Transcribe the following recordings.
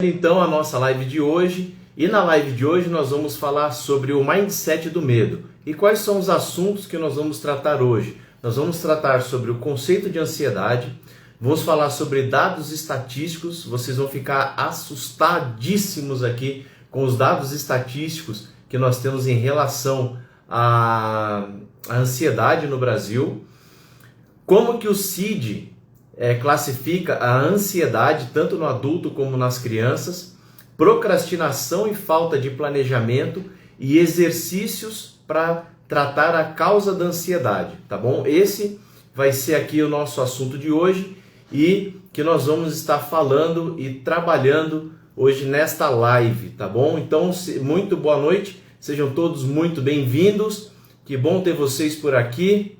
Então a nossa live de hoje, e na live de hoje nós vamos falar sobre o mindset do medo. E quais são os assuntos que nós vamos tratar hoje? Nós vamos tratar sobre o conceito de ansiedade, vamos falar sobre dados estatísticos, vocês vão ficar assustadíssimos aqui com os dados estatísticos que nós temos em relação à ansiedade no Brasil, como que o CID classifica a ansiedade tanto no adulto como nas crianças, procrastinação e falta de planejamento e exercícios para tratar a causa da ansiedade, tá bom? Esse vai ser aqui o nosso assunto de hoje e que nós vamos estar falando e trabalhando hoje nesta live, tá bom? Então, muito boa noite, sejam todos muito bem-vindos, que bom ter vocês por aqui,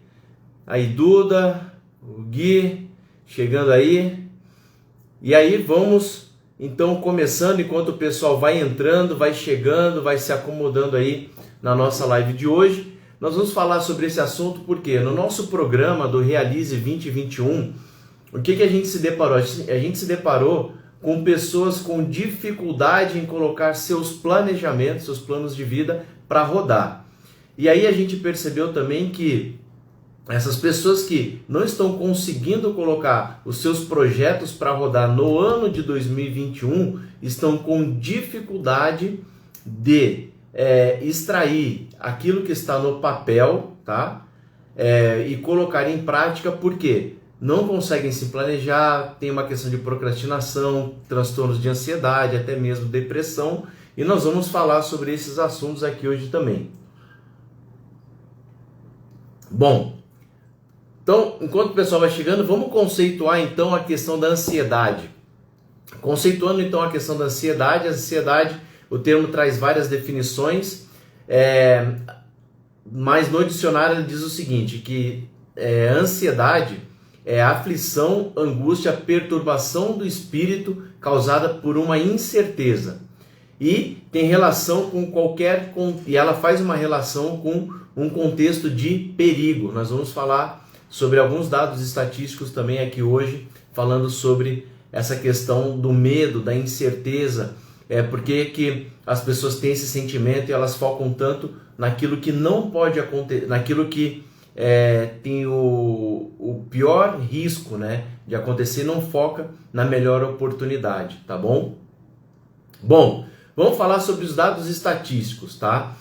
aí Duda, o Gui, chegando aí, e aí vamos então começando, enquanto o pessoal vai entrando, vai chegando, vai se acomodando aí na nossa live de hoje. Nós vamos falar sobre esse assunto porque no nosso programa do Realize 2021, o que a gente se deparou? A gente se deparou com pessoas com dificuldade em colocar seus planejamentos, seus planos de vida para rodar. E aí a gente percebeu também que essas pessoas que não estão conseguindo colocar os seus projetos para rodar no ano de 2021 estão com dificuldade de extrair aquilo que está no papel, tá? E colocar em prática, porque não conseguem se planejar, tem uma questão de procrastinação, transtornos de ansiedade, até mesmo depressão, e nós vamos falar sobre esses assuntos aqui hoje também. Bom, então, enquanto o pessoal vai chegando, vamos conceituar então a questão da ansiedade. Conceituando então a questão da ansiedade, a ansiedade, o termo traz várias definições, mas no dicionário ele diz o seguinte, que ansiedade é aflição, angústia, perturbação do espírito causada por uma incerteza. E tem relação com e ela faz uma relação com um contexto de perigo. Nós vamos falar sobre alguns dados estatísticos também aqui hoje, falando sobre essa questão do medo, da incerteza, porque que as pessoas têm esse sentimento e elas focam tanto naquilo que não pode acontecer, naquilo que tem o pior risco, né, de acontecer, não foca na melhor oportunidade, tá bom? Bom, vamos falar sobre os dados estatísticos, tá?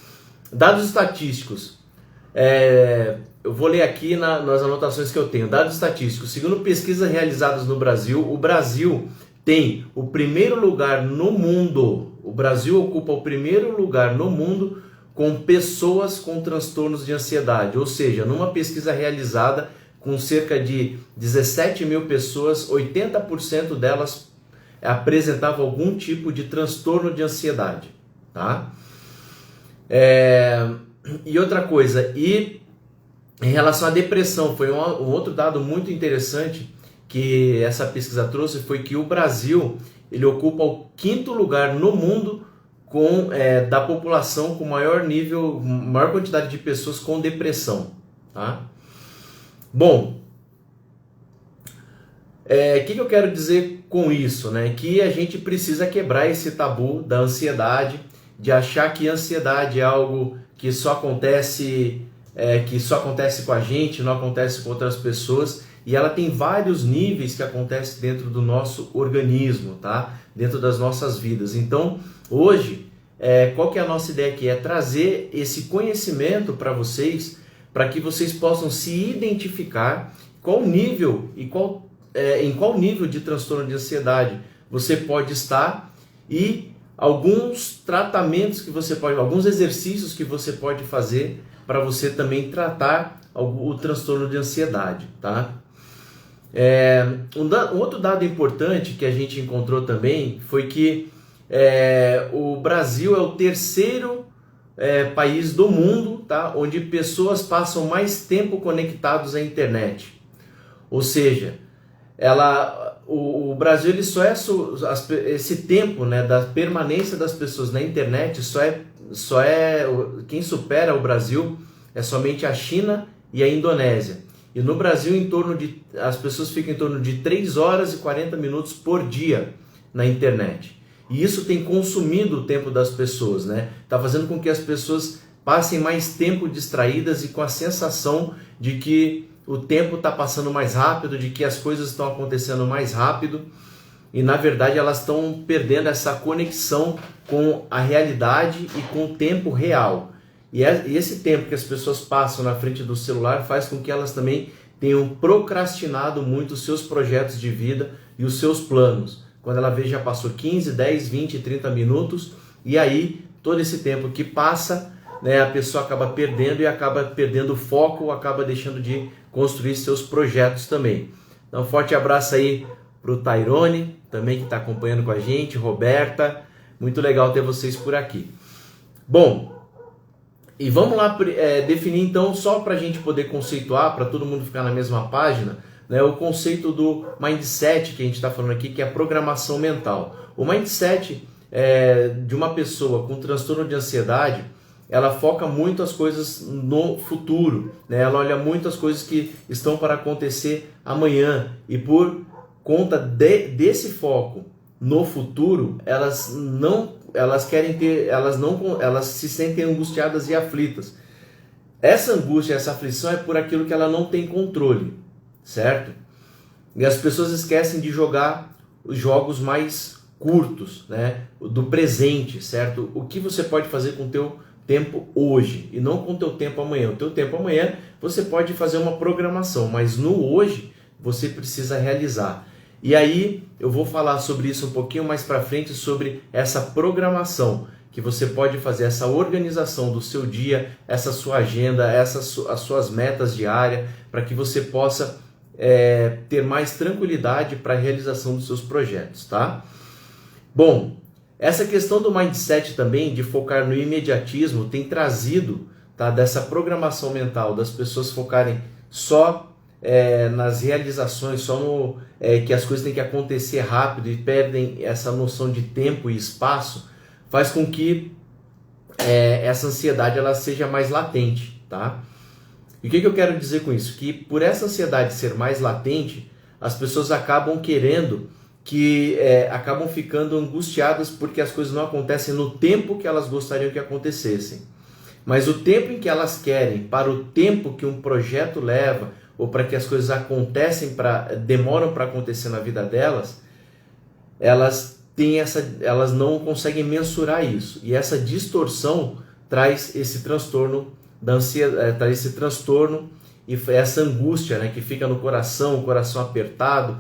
Dados estatísticos, eu vou ler aqui nas anotações que eu tenho. Dados estatísticos. Segundo pesquisas realizadas no Brasil, o Brasil tem o primeiro lugar no mundo. O Brasil ocupa o primeiro lugar no mundo com pessoas com transtornos de ansiedade. Ou seja, numa pesquisa realizada com cerca de 17 mil pessoas, 80% delas apresentavam algum tipo de transtorno de ansiedade. Tá? E outra coisa, em relação à depressão, foi um outro dado muito interessante que essa pesquisa trouxe, foi que o Brasil ele ocupa o 5º lugar no mundo da população com maior quantidade de pessoas com depressão. Tá? Bom, que eu quero dizer com isso? Né? Que a gente precisa quebrar esse tabu da ansiedade, de achar que a ansiedade é algo que só acontece com a gente, não acontece com outras pessoas, e ela tem vários níveis que acontecem dentro do nosso organismo, tá? Dentro das nossas vidas. Então, hoje, qual que é a nossa ideia aqui? É trazer esse conhecimento para vocês, para que vocês possam se identificar qual nível e em qual nível de transtorno de ansiedade você pode estar e alguns tratamentos que você pode, alguns exercícios que você pode fazer para você também tratar o transtorno de ansiedade, tá? Um outro dado importante que a gente encontrou também foi que o Brasil é o terceiro país do mundo, tá? Onde pessoas passam mais tempo conectados à internet. Ou seja, o Brasil ele esse tempo, né, da permanência das pessoas na internet quem supera o Brasil é somente a China e a Indonésia. E no Brasil as pessoas ficam em torno de 3 horas e 40 minutos por dia na internet. E isso tem consumido o tempo das pessoas, né? Tá fazendo com que as pessoas passem mais tempo distraídas e com a sensação de que o tempo está passando mais rápido, de que as coisas estão acontecendo mais rápido. E na verdade elas estão perdendo essa conexão com a realidade e com o tempo real. E esse tempo que as pessoas passam na frente do celular faz com que elas também tenham procrastinado muito os seus projetos de vida e os seus planos. Quando ela vê, já passou 15, 10, 20, 30 minutos, e aí todo esse tempo que passa, né, a pessoa acaba perdendo e acaba perdendo o foco, acaba deixando de construir seus projetos também. Então, um forte abraço aí para o Tairone, também que está acompanhando com a gente, Roberta, muito legal ter vocês por aqui. Bom, e vamos lá definir então, só para a gente poder conceituar, para todo mundo ficar na mesma página, né, o conceito do mindset que a gente está falando aqui, que é a programação mental. O mindset de uma pessoa com transtorno de ansiedade, ela foca muito as coisas no futuro, né? Ela olha muito as coisas que estão para acontecer amanhã, e por conta desse foco no futuro, elas se sentem angustiadas e aflitas. Essa angústia, essa aflição é por aquilo que ela não tem controle, certo? E as pessoas esquecem de jogar os jogos mais curtos, né, do presente, certo? O que você pode fazer com o teu tempo hoje e não com o teu tempo amanhã. O teu tempo amanhã você pode fazer uma programação, mas no hoje você precisa realizar. E aí eu vou falar sobre isso um pouquinho mais para frente, sobre essa programação que você pode fazer, essa organização do seu dia, essa sua agenda, as suas metas diárias, para que você possa ter mais tranquilidade para a realização dos seus projetos, tá? Bom, essa questão do mindset também, de focar no imediatismo, tem trazido, tá, dessa programação mental, das pessoas focarem só nas realizações, só no que as coisas têm que acontecer rápido e perdem essa noção de tempo e espaço, faz com que essa ansiedade ela seja mais latente, tá? E o que eu quero dizer com isso? Que por essa ansiedade ser mais latente, as pessoas acabam acabam ficando angustiadas porque as coisas não acontecem no tempo que elas gostariam que acontecessem. Mas o tempo em que elas querem, para o tempo que um projeto leva, ou para que as coisas demoram para acontecer na vida delas, elas não conseguem mensurar isso. E essa distorção traz esse transtorno da ansiedade, traz esse transtorno e essa angústia, né, que fica no coração, o coração apertado,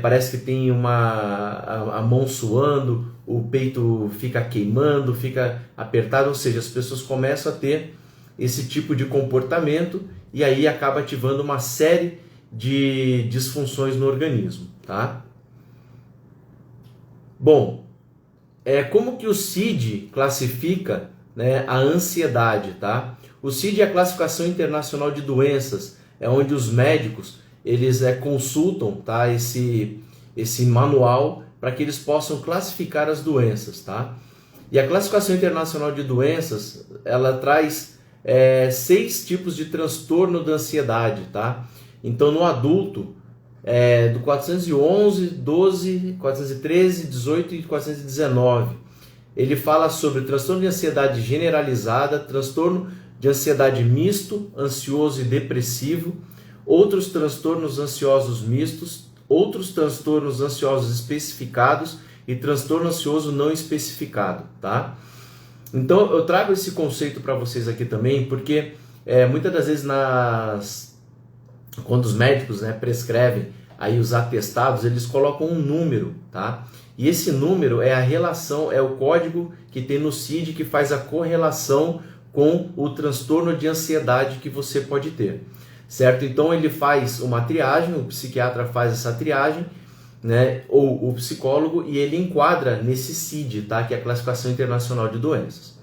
parece que tem a mão suando, o peito fica queimando, fica apertado, ou seja, as pessoas começam a ter esse tipo de comportamento e aí acaba ativando uma série de disfunções no organismo, tá? Bom, como que o CID classifica, né, a ansiedade, tá? O CID é a Classificação Internacional de Doenças, é onde os médicos eles consultam, tá, esse manual para que eles possam classificar as doenças, tá? E a Classificação Internacional de Doenças, ela traz 6 tipos de transtorno da ansiedade, tá? Então no adulto, do 411, 12, 413, 18 e 419, ele fala sobre transtorno de ansiedade generalizada, transtorno de ansiedade misto, ansioso e depressivo, outros transtornos ansiosos mistos, outros transtornos ansiosos especificados e transtorno ansioso não especificado, tá? Então eu trago esse conceito para vocês aqui também, porque muitas das vezes quando os médicos, né, prescrevem aí os atestados, eles colocam um número, tá? E esse número é a relação, é o código que tem no CID que faz a correlação com o transtorno de ansiedade que você pode ter, certo? Então ele faz uma triagem, o psiquiatra faz essa triagem, né, ou o psicólogo, e ele enquadra nesse CID, tá? Que é a Classificação Internacional de Doenças.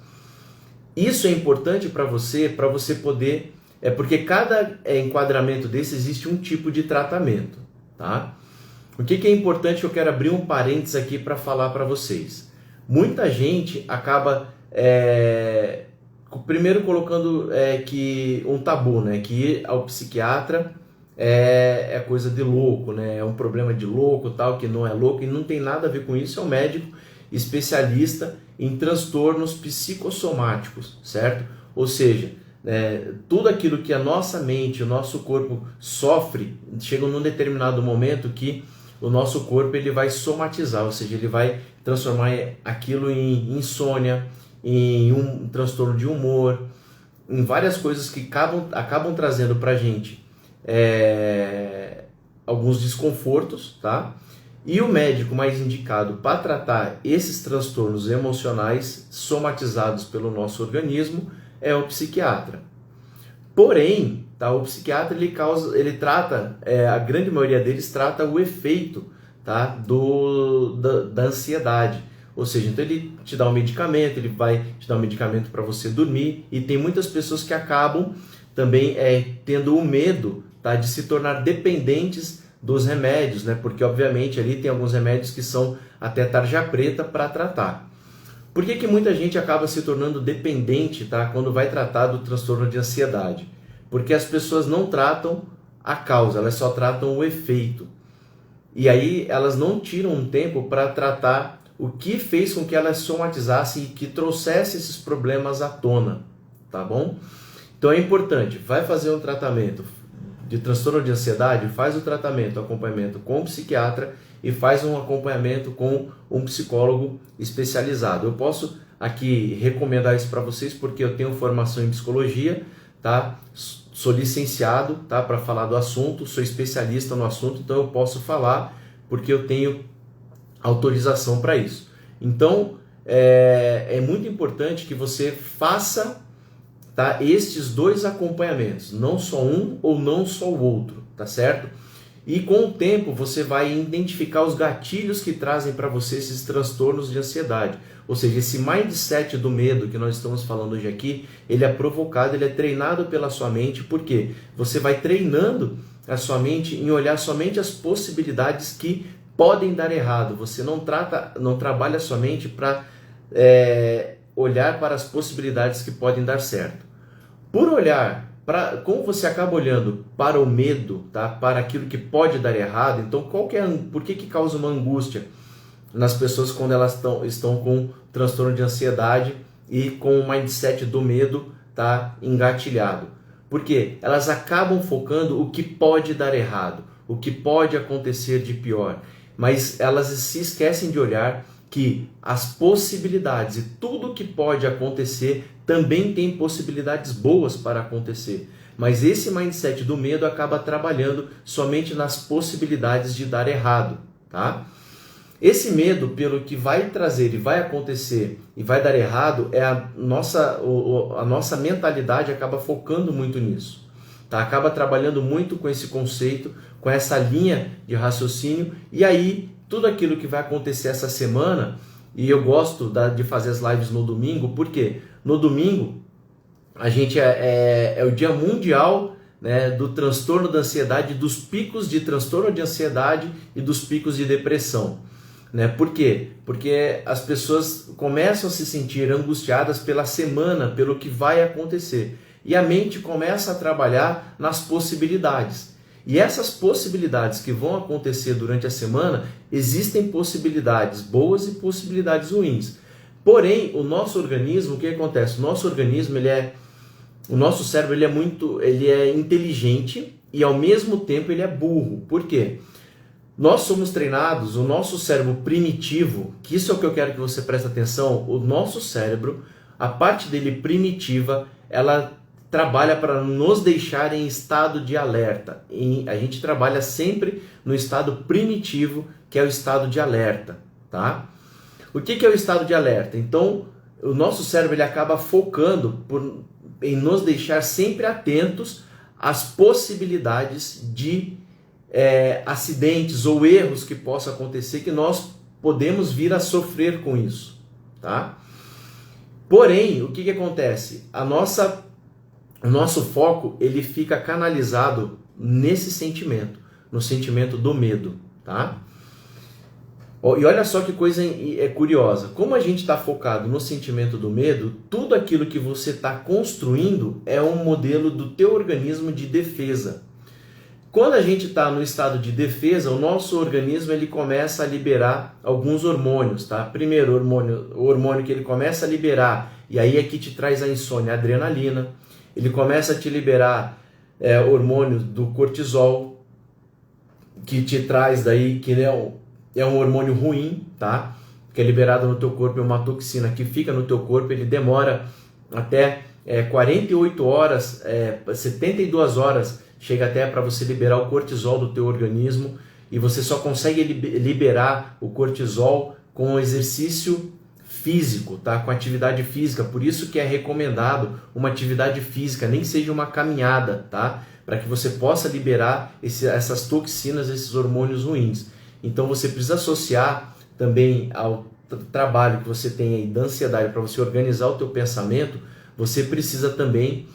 Isso é importante para você poder, porque cada enquadramento desse existe um tipo de tratamento, tá? O que é importante, eu quero abrir um parênteses aqui para falar para vocês. Muita gente acaba primeiro colocando que um tabu, né, que ir ao psiquiatra é coisa de louco, né, é um problema de louco, tal, que não é louco, e não tem nada a ver com isso, é um médico especialista em transtornos psicossomáticos, certo? Ou seja, tudo aquilo que a nossa mente, o nosso corpo sofre, chega num determinado momento que o nosso corpo ele vai somatizar, ou seja, ele vai transformar aquilo em insônia, em um transtorno de humor, em várias coisas que acabam trazendo para a gente alguns desconfortos, tá? E o médico mais indicado para tratar esses transtornos emocionais somatizados pelo nosso organismo é o psiquiatra. Porém, tá, o psiquiatra ele trata, a grande maioria deles trata o efeito, tá, da ansiedade. Ou seja, então ele te dá um medicamento, ele vai te dar um medicamento para você dormir, e tem muitas pessoas que acabam também tendo o medo, tá, de se tornar dependentes dos remédios, né? Porque obviamente ali tem alguns remédios que são até tarja preta para tratar. Por que muita gente acaba se tornando dependente, tá, quando vai tratar do transtorno de ansiedade? Porque as pessoas não tratam a causa, elas só tratam o efeito. E aí elas não tiram um tempo para tratar o que fez com que elas somatizassem e que trouxesse esses problemas à tona, tá bom? Então é importante, vai fazer um tratamento de transtorno de ansiedade, faz o tratamento, acompanhamento com o psiquiatra e faz um acompanhamento com um psicólogo especializado. Eu posso aqui recomendar isso para vocês porque eu tenho formação em psicologia, tá? Sou licenciado, tá, para falar do assunto, sou especialista no assunto, então eu posso falar porque eu tenho autorização para isso. Então é muito importante que você faça, tá, estes dois acompanhamentos, não só um ou não só o outro, tá certo? E com o tempo você vai identificar os gatilhos que trazem para você esses transtornos de ansiedade. Ou seja, esse mindset do medo que nós estamos falando hoje aqui, ele é provocado, ele é treinado pela sua mente, porque você vai treinando a sua mente em olhar somente as possibilidades que podem dar errado. Você não trabalha a sua mente para olhar para as possibilidades que podem dar certo. Por olhar, como você acaba olhando para o medo, tá? Para aquilo que pode dar errado, então por que causa uma angústia nas pessoas quando elas estão com transtorno de ansiedade e com o mindset do medo, tá, engatilhado? Porque elas acabam focando o que pode dar errado, o que pode acontecer de pior, mas elas se esquecem de olhar que as possibilidades e tudo que pode acontecer também tem possibilidades boas para acontecer. Mas esse mindset do medo acaba trabalhando somente nas possibilidades de dar errado, tá? Esse medo, pelo que vai trazer e vai acontecer e vai dar errado, a nossa mentalidade acaba focando muito nisso, tá? Acaba trabalhando muito com esse conceito, com essa linha de raciocínio, e aí tudo aquilo que vai acontecer essa semana, e eu gosto de fazer as lives no domingo, porque no domingo a gente é o dia mundial, né, do transtorno da ansiedade, dos picos de transtorno de ansiedade e dos picos de depressão. Né? Por quê? Porque as pessoas começam a se sentir angustiadas pela semana, pelo que vai acontecer. E a mente começa a trabalhar nas possibilidades. E essas possibilidades que vão acontecer durante a semana, existem possibilidades boas e possibilidades ruins. Porém, o nosso organismo, o que acontece? O nosso organismo, o nosso cérebro, ele é inteligente e ao mesmo tempo ele é burro. Por quê? Nós somos treinados, o nosso cérebro primitivo, que isso é o que eu quero que você preste atenção, o nosso cérebro, a parte dele primitiva, ela trabalha para nos deixar em estado de alerta. A gente trabalha sempre no estado primitivo, que é o estado de alerta, tá? O que é o estado de alerta? Então, o nosso cérebro ele acaba focando em nos deixar sempre atentos às possibilidades de acidentes ou erros que possam acontecer, que nós podemos vir a sofrer com isso, tá? Porém, o que acontece? O nosso foco ele fica canalizado nesse sentimento, no sentimento do medo, tá? E olha só que coisa curiosa, como a gente está focado no sentimento do medo, tudo aquilo que você está construindo é um modelo do teu organismo de defesa. Quando a gente está no estado de defesa, o nosso organismo ele começa a liberar alguns hormônios, tá? Primeiro o hormônio que ele começa a liberar, e aí é que te traz a insônia, a adrenalina. Ele começa a te liberar hormônio do cortisol, que te traz daí, que é um hormônio ruim, tá? Que é liberado no teu corpo, é uma toxina que fica no teu corpo, ele demora até 48 horas, 72 horas, chega até para você liberar o cortisol do teu organismo, e você só consegue liberar o cortisol com exercício físico, tá? Com atividade física. Por isso que é recomendado uma atividade física, nem que seja uma caminhada, tá? Para que você possa liberar essas toxinas, esses hormônios ruins. Então você precisa associar também ao trabalho que você tem aí da ansiedade, para você organizar o teu pensamento, você precisa também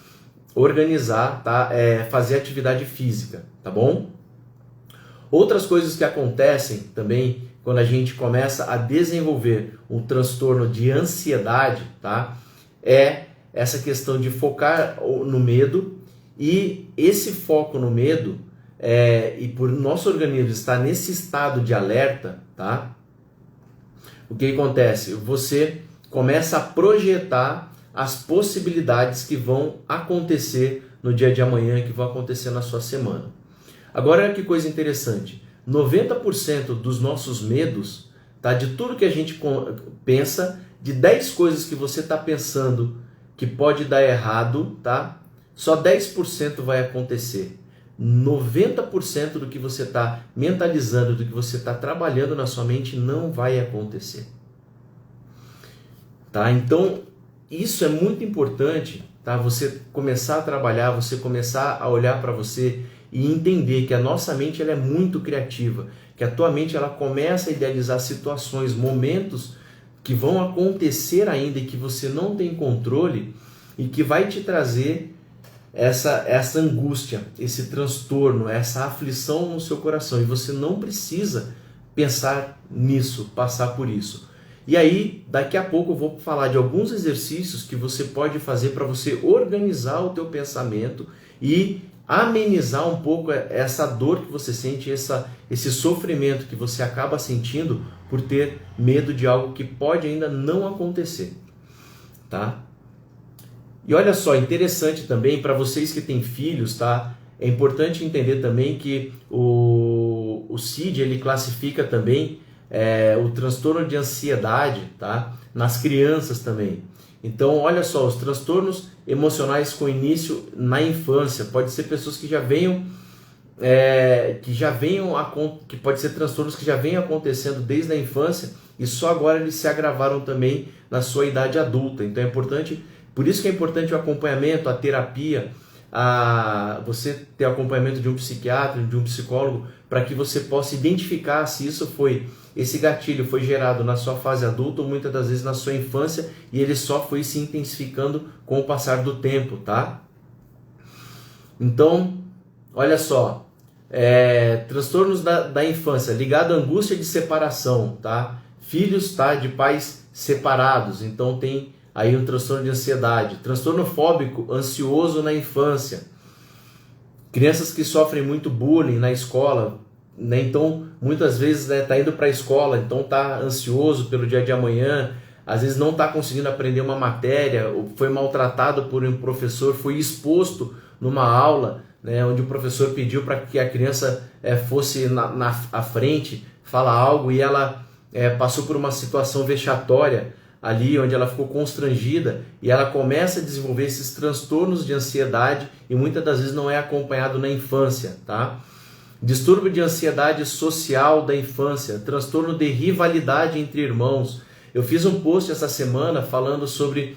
organizar, tá? Fazer atividade física, tá bom? Outras coisas que acontecem também quando a gente começa a desenvolver um transtorno de ansiedade, tá? É essa questão de focar no medo, e esse foco no medo, e por nosso organismo estar nesse estado de alerta, tá? O que acontece? Você começa a projetar as possibilidades que vão acontecer no dia de amanhã, que vão acontecer na sua semana. Agora, olha que coisa interessante. 90% dos nossos medos, tá? De tudo que a gente pensa, de 10 coisas que você está pensando que pode dar errado, tá? Só 10% vai acontecer. 90% do que você está mentalizando, do que você está trabalhando na sua mente não vai acontecer. Tá? Então, isso é muito importante, tá? Você começar a trabalhar, você começar a olhar para você e entender que a nossa mente ela é muito criativa, que a tua mente ela começa a idealizar situações, momentos que vão acontecer ainda e que você não tem controle, e que vai te trazer essa angústia, esse transtorno, essa aflição no seu coração, e você não precisa pensar nisso, passar por isso. E aí, daqui a pouco eu vou falar de alguns exercícios que você pode fazer para você organizar o teu pensamento e amenizar um pouco essa dor que você sente, esse sofrimento que você acaba sentindo por ter medo de algo que pode ainda não acontecer, tá? E olha só, interessante também para vocês que têm filhos, tá? É importante entender também que o CID ele classifica também o transtorno de ansiedade, tá? Nas crianças também. Então, olha só, os transtornos emocionais com início na infância, pode ser pessoas que já venham, que pode ser transtornos que já vêm acontecendo desde a infância e só agora eles se agravaram também na sua idade adulta. Então é importante, por isso que é importante o acompanhamento, a terapia, você ter acompanhamento de um psiquiatra, de um psicólogo, para que você possa identificar se esse gatilho foi gerado na sua fase adulta ou muitas das vezes na sua infância e ele só foi se intensificando com o passar do tempo, tá? Então, olha só, transtornos da infância, ligado à angústia de separação, tá? Filhos, tá, de pais separados, então tem aí um transtorno de ansiedade, transtorno fóbico ansioso na infância, crianças que sofrem muito bullying na escola, né? Então muitas vezes tá indo para a escola, então tá ansioso pelo dia de amanhã, às vezes não tá conseguindo aprender uma matéria, foi maltratado por um professor, foi exposto numa aula, né, onde o professor pediu para que a criança fosse à frente, falar algo, e ela passou por uma situação vexatória ali, onde ela ficou constrangida, e ela começa a desenvolver esses transtornos de ansiedade, e muitas das vezes não é acompanhado na infância, tá? Distúrbio de ansiedade social da infância, transtorno de rivalidade entre irmãos. Eu fiz um post essa semana falando sobre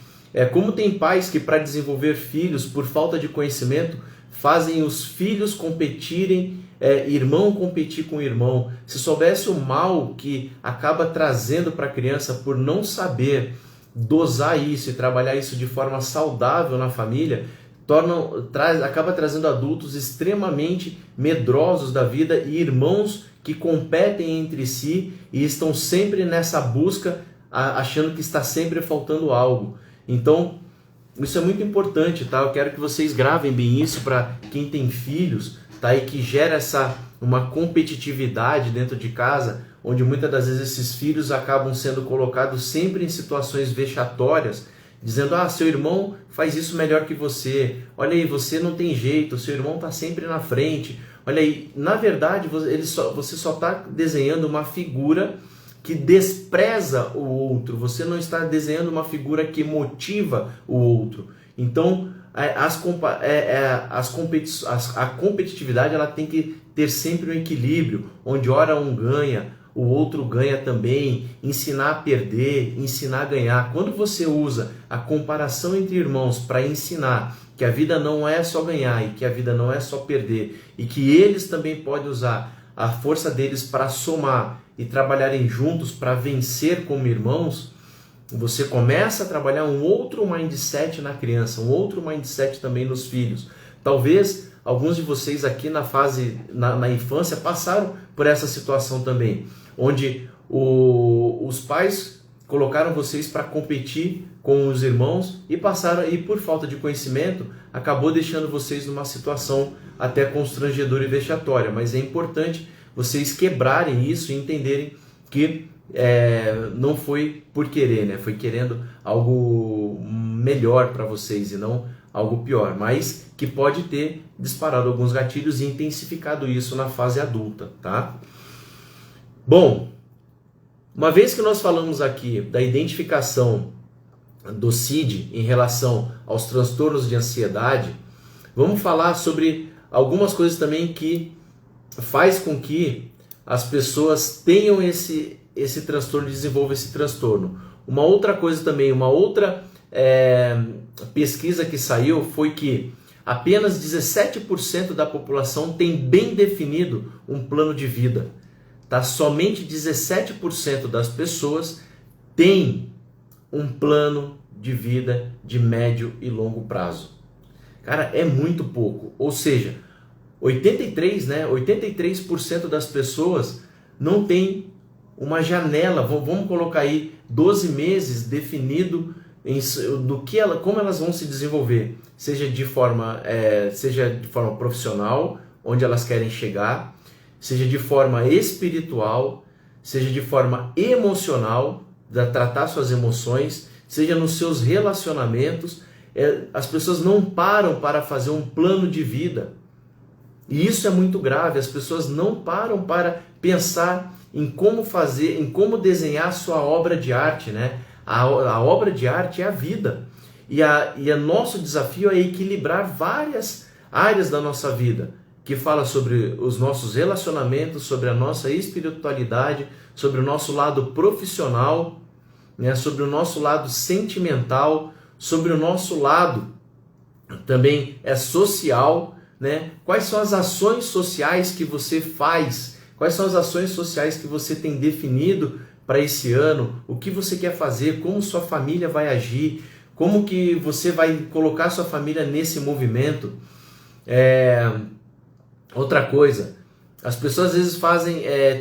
como tem pais que, para desenvolver filhos, por falta de conhecimento, fazem os filhos competirem, irmão competir com irmão. Se soubesse o mal que acaba trazendo para a criança por não saber dosar isso e trabalhar isso de forma saudável na família, acaba trazendo adultos extremamente medrosos da vida e irmãos que competem entre si e estão sempre nessa busca, achando que está sempre faltando algo. Então, isso é muito importante, tá? Eu quero que vocês gravem bem isso para quem tem filhos, tá? E que gera uma competitividade dentro de casa, onde muitas das vezes esses filhos acabam sendo colocados sempre em situações vexatórias, dizendo, seu irmão faz isso melhor que você, olha aí, você não tem jeito, seu irmão está sempre na frente, olha aí. Na verdade, você só está desenhando uma figura que despreza o outro, você não está desenhando uma figura que motiva o outro. Então, a competitividade ela tem que ter sempre um equilíbrio, onde ora um ganha, o outro ganha também, ensinar a perder, ensinar a ganhar. Quando você usa a comparação entre irmãos para ensinar que a vida não é só ganhar e que a vida não é só perder, e que eles também podem usar a força deles para somar e trabalharem juntos para vencer como irmãos, você começa a trabalhar um outro mindset na criança, um outro mindset também nos filhos. Talvez alguns de vocês aqui na infância passaram por essa situação também, onde os pais colocaram vocês para competir com os irmãos e por falta de conhecimento, acabou deixando vocês numa situação até constrangedora e vexatória. Mas é importante vocês quebrarem isso e entenderem que não foi por querer, né? Foi querendo algo melhor para vocês e não algo pior, mas que pode ter disparado alguns gatilhos e intensificado isso na fase adulta, tá? Bom, uma vez que nós falamos aqui da identificação do CID em relação aos transtornos de ansiedade, vamos falar sobre algumas coisas também que faz com que as pessoas tenham esse transtorno, desenvolvam esse transtorno. Uma outra coisa também, uma outra pesquisa que saiu foi que apenas 17% da população tem bem definido um plano de vida. Tá? Somente 17% das pessoas têm um plano de vida de médio e longo prazo. Cara, é muito pouco. Ou seja, 83% das pessoas não tem uma janela, vamos colocar aí 12 meses definido como elas vão se desenvolver, seja de forma profissional, onde elas querem chegar, seja de forma espiritual, seja de forma emocional, tratar suas emoções, seja nos seus relacionamentos. As pessoas não param para fazer um plano de vida. E isso é muito grave. As pessoas não param para pensar em como fazer, em como desenhar a sua obra de arte, né? A obra de arte é a vida. E nosso desafio é equilibrar várias áreas da nossa vida, que fala sobre os nossos relacionamentos, sobre a nossa espiritualidade, sobre o nosso lado profissional, né? Sobre o nosso lado sentimental, sobre o nosso lado também social, né? Quais são as ações sociais que você faz? Quais são as ações sociais que você tem definido para esse ano? O que você quer fazer? Como sua família vai agir? Como que você vai colocar sua família nesse movimento? Outra coisa, as pessoas às vezes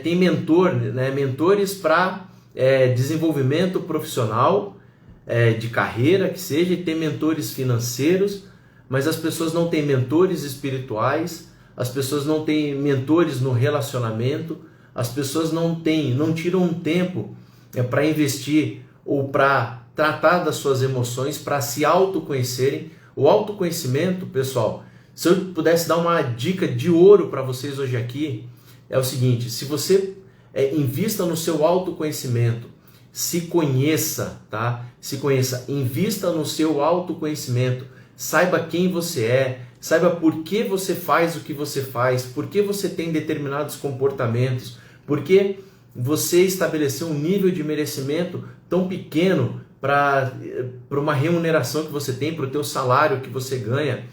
tem mentor, né? Mentores para desenvolvimento profissional, de carreira que seja, e tem mentores financeiros, mas as pessoas não têm mentores espirituais, as pessoas não têm mentores no relacionamento, as pessoas não tiram um tempo para investir ou para tratar das suas emoções, para se autoconhecerem. O autoconhecimento, pessoal, se eu pudesse dar uma dica de ouro para vocês hoje aqui, é o seguinte: se você invista no seu autoconhecimento, se conheça, tá? Se conheça, invista no seu autoconhecimento, saiba quem você é, saiba por que você faz o que você faz, por que você tem determinados comportamentos, por que você estabeleceu um nível de merecimento tão pequeno para uma remuneração que você tem, para o teu salário que você ganha,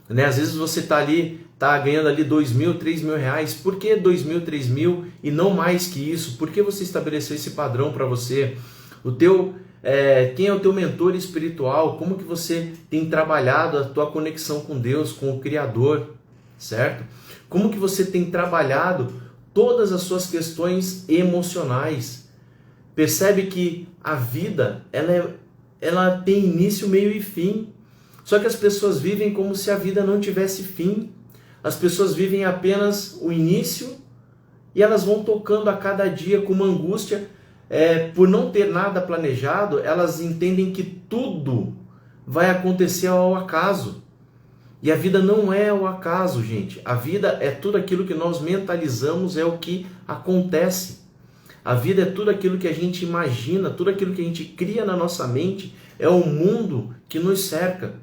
né? Às vezes você está ganhando ali 2 mil, 3 mil reais. Por que 2 mil, 3 mil e não mais que isso? Por que você estabeleceu esse padrão para você? Quem é o teu mentor espiritual? Como que você tem trabalhado a tua conexão com Deus, com o Criador, certo? Como que você tem trabalhado todas as suas questões emocionais? Percebe que a vida, ela tem início, meio e fim. Só que as pessoas vivem como se a vida não tivesse fim. as pessoas vivem apenas o início e elas vão tocando a cada dia com uma angústia. Por não ter nada planejado, elas entendem que tudo vai acontecer ao acaso. E a vida não é ao acaso, gente. A vida é tudo aquilo que nós mentalizamos, é o que acontece. A vida é tudo aquilo que a gente imagina, tudo aquilo que a gente cria na nossa mente, é o mundo que nos cerca.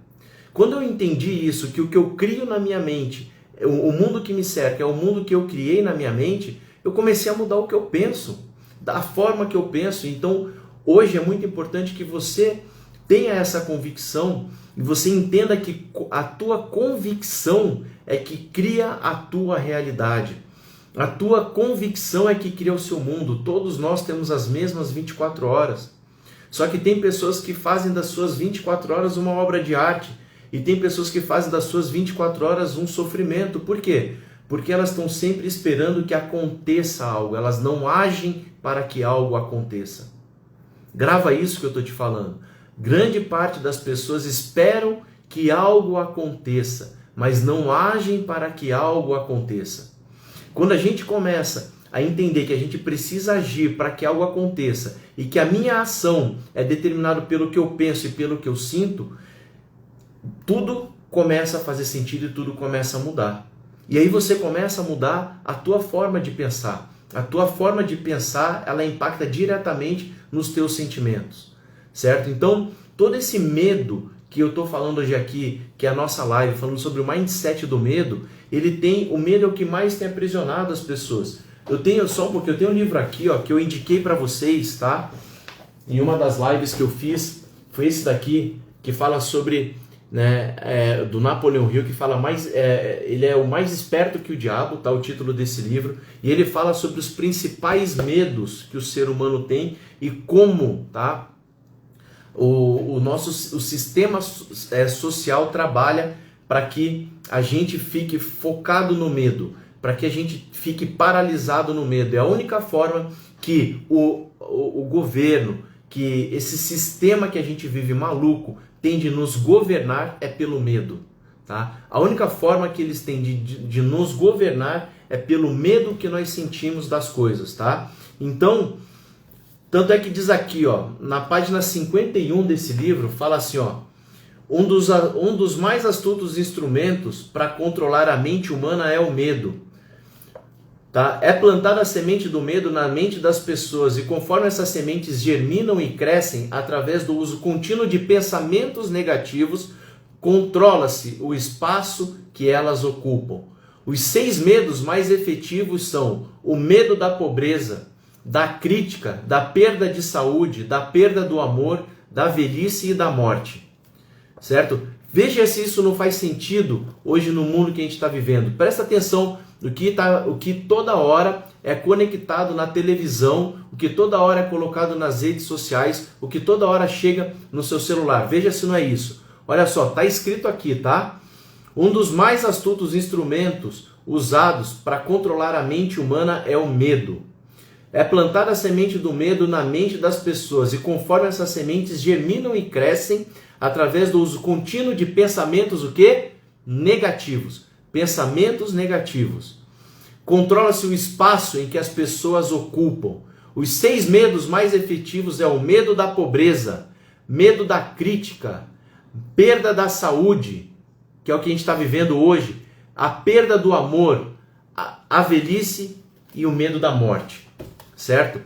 Quando eu entendi isso, que o que eu crio na minha mente, o mundo que me cerca é o mundo que eu criei na minha mente, eu comecei a mudar o que eu penso, da forma que eu penso. Então, hoje é muito importante que você tenha essa convicção e você entenda que a tua convicção é que cria a tua realidade. A tua convicção é que cria o seu mundo. Todos nós temos as mesmas 24 horas. Só que tem pessoas que fazem das suas 24 horas uma obra de arte. E tem pessoas que fazem das suas 24 horas um sofrimento. Por quê? Porque elas estão sempre esperando que aconteça algo. Elas não agem para que algo aconteça. Grava isso que eu estou te falando. Grande parte das pessoas esperam que algo aconteça, mas não agem para que algo aconteça. Quando a gente começa a entender que a gente precisa agir para que algo aconteça e que a minha ação é determinada pelo que eu penso e pelo que eu sinto, tudo começa a fazer sentido e tudo começa a mudar. E aí você começa a mudar a tua forma de pensar. A tua forma de pensar, ela impacta diretamente nos teus sentimentos, certo? Então, todo esse medo que eu estou falando hoje aqui, que é a nossa live, falando sobre o mindset do medo, o medo é o que mais tem aprisionado as pessoas. Eu tenho um livro aqui, ó, que eu indiquei para vocês, tá? Em uma das lives que eu fiz, foi esse daqui, que fala sobre, do Napoleon Hill, que fala ele é o mais esperto que o diabo, tá? O título desse livro, e ele fala sobre os principais medos que o ser humano tem e como, tá? O sistema social trabalha para que a gente fique focado no medo, para que a gente fique paralisado no medo. É a única forma que o governo, que esse sistema que a gente vive maluco tem de nos governar é pelo medo. Tá? A única forma que eles têm de nos governar é pelo medo que nós sentimos das coisas. Tá? Então, tanto é que diz aqui, ó, na página 51 desse livro, fala assim, ó, um dos mais astutos instrumentos para controlar a mente humana é o medo. Tá? É plantada a semente do medo na mente das pessoas e conforme essas sementes germinam e crescem através do uso contínuo de pensamentos negativos, controla-se o espaço que elas ocupam. Os 6 medos mais efetivos são o medo da pobreza, da crítica, da perda de saúde, da perda do amor, da velhice e da morte. Certo? Veja se isso não faz sentido hoje no mundo que a gente está vivendo. Presta atenção no o que toda hora é conectado na televisão, o que toda hora é colocado nas redes sociais, o que toda hora chega no seu celular. Veja se não é isso. Olha só, está escrito aqui, tá? Um dos mais astutos instrumentos usados para controlar a mente humana é o medo. É plantada a semente do medo na mente das pessoas e conforme essas sementes germinam e crescem através do uso contínuo de pensamentos o quê? Negativos. Pensamentos negativos. Controla-se o espaço em que as pessoas ocupam. Os 6 medos mais efetivos é o medo da pobreza, medo da crítica, perda da saúde, que é o que a gente está vivendo hoje, a perda do amor, a velhice e o medo da morte. Certo?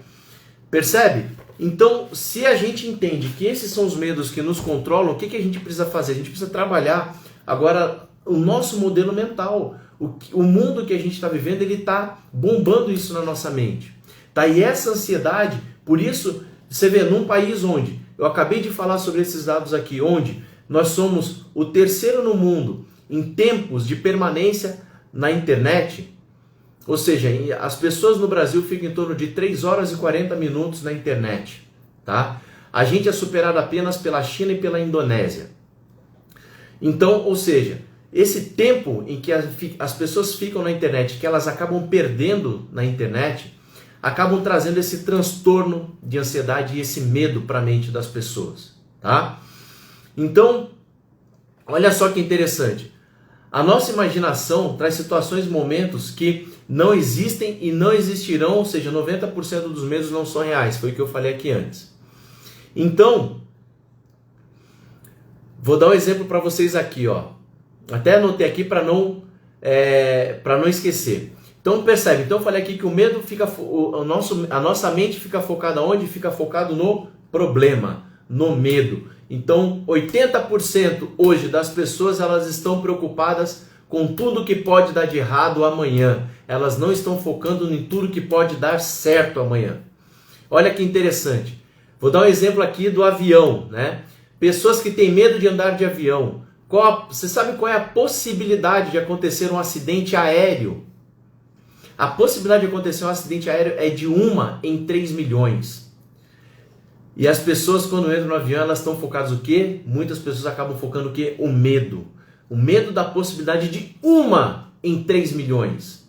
Percebe? Então, se a gente entende que esses são os medos que nos controlam, o que a gente precisa fazer? A gente precisa trabalhar agora o nosso modelo mental. O mundo que a gente está vivendo, ele está bombando isso na nossa mente. Tá? E essa ansiedade, por isso, você vê, num país onde, eu acabei de falar sobre esses dados aqui, onde nós somos o 3º no mundo em tempos de permanência na internet. Ou seja, as pessoas no Brasil ficam em torno de 3 horas e 40 minutos na internet. Tá? A gente é superado apenas pela China e pela Indonésia. Então, ou seja, esse tempo em que as pessoas ficam na internet, que elas acabam perdendo na internet, acabam trazendo esse transtorno de ansiedade e esse medo para a mente das pessoas. Tá? Então, olha só que interessante. A nossa imaginação traz situações e momentos que não existem e não existirão, ou seja, 90% dos medos não são reais, foi o que eu falei aqui antes. Então, vou dar um exemplo para vocês aqui, ó. Até anotei aqui para não esquecer. Então percebe, então eu falei aqui que o medo fica, a nossa mente fica focada onde? Fica focado no problema, no medo. Então 80% hoje das pessoas, elas estão preocupadas com tudo que pode dar de errado amanhã. Elas não estão focando em tudo que pode dar certo amanhã. Olha que interessante. Vou dar um exemplo aqui do avião, né? Pessoas que têm medo de andar de avião. Você sabe qual é a possibilidade de acontecer um acidente aéreo? A possibilidade de acontecer um acidente aéreo é de 1 em 3 milhões. E as pessoas, quando entram no avião, elas estão focadas o quê? Muitas pessoas acabam focando o quê? O medo. O medo da possibilidade de 1 em 3 milhões.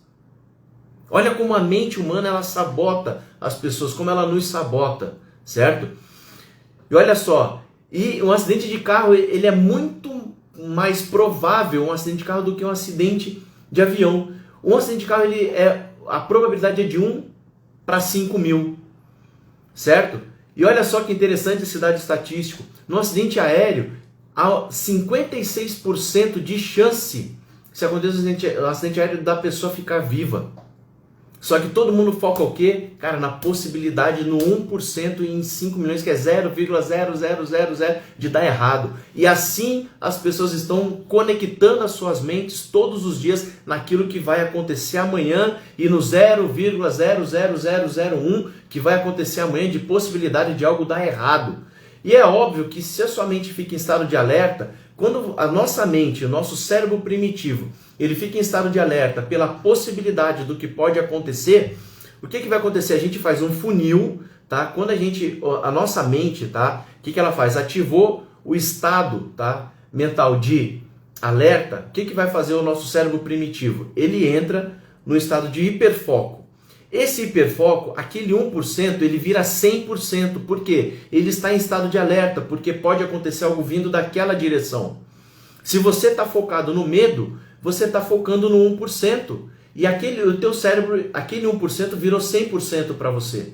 Olha como a mente humana, ela sabota as pessoas, como ela nos sabota, certo? E olha só, e um acidente de carro, ele é muito mais provável um acidente de carro do que um acidente de avião. Um acidente de carro, a probabilidade é de 1 para 5 mil, certo? E olha só que interessante esse dado estatístico. No acidente aéreo, há 56% de chance, se acontecer um acidente aéreo, da pessoa ficar viva. Só que todo mundo foca o quê? Cara, na possibilidade no 1% em 5 milhões, que é 0,0000 de dar errado. E assim as pessoas estão conectando as suas mentes todos os dias naquilo que vai acontecer amanhã e no 0,00001 que vai acontecer amanhã de possibilidade de algo dar errado. E é óbvio que se a sua mente fica em estado de alerta, quando a nossa mente, o nosso cérebro primitivo, ele fica em estado de alerta pela possibilidade do que pode acontecer, o que vai acontecer? A gente faz um funil, tá? Quando a nossa mente, tá? O que ela faz? Ativou o estado, tá? Mental de alerta, o que vai fazer o nosso cérebro primitivo? Ele entra no estado de hiperfoco. Esse hiperfoco, aquele 1%, ele vira 100%. Por quê? Ele está em estado de alerta, porque pode acontecer algo vindo daquela direção. Se você está focado no medo, você está focando no 1%. E o teu cérebro, aquele 1% virou 100% para você.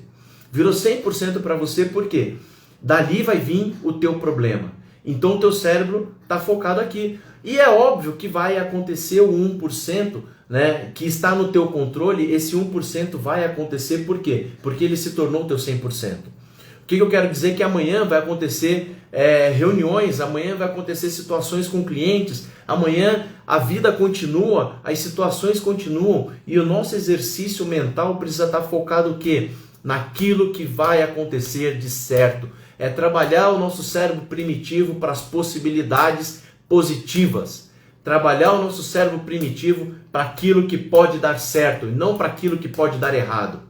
Virou 100% para você, por quê? Dali vai vir o teu problema. Então o teu cérebro está focado aqui. E é óbvio que vai acontecer o 1%, né, que está no teu controle, esse 1% vai acontecer, por quê? Porque ele se tornou o teu 100%. O que eu quero dizer? Que amanhã vai acontecer reuniões, amanhã vai acontecer situações com clientes, amanhã a vida continua, as situações continuam e o nosso exercício mental precisa estar focado o quê? Naquilo que vai acontecer de certo. É trabalhar o nosso cérebro primitivo para as possibilidades positivas. Trabalhar o nosso cérebro primitivo para aquilo que pode dar certo e não para aquilo que pode dar errado.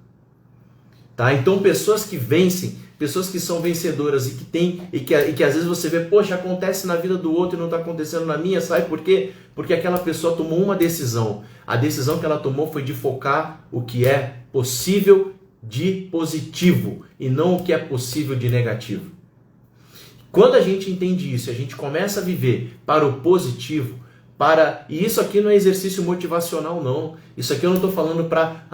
Tá? Então pessoas que vencem, pessoas que são vencedoras e que às vezes você vê, poxa, acontece na vida do outro e não está acontecendo na minha, sabe por quê? Porque aquela pessoa tomou uma decisão. A decisão que ela tomou foi de focar o que é possível de positivo e não o que é possível de negativo. Quando a gente entende isso, a gente começa a viver para o positivo, e isso aqui não é exercício motivacional não, isso aqui eu não estou falando para,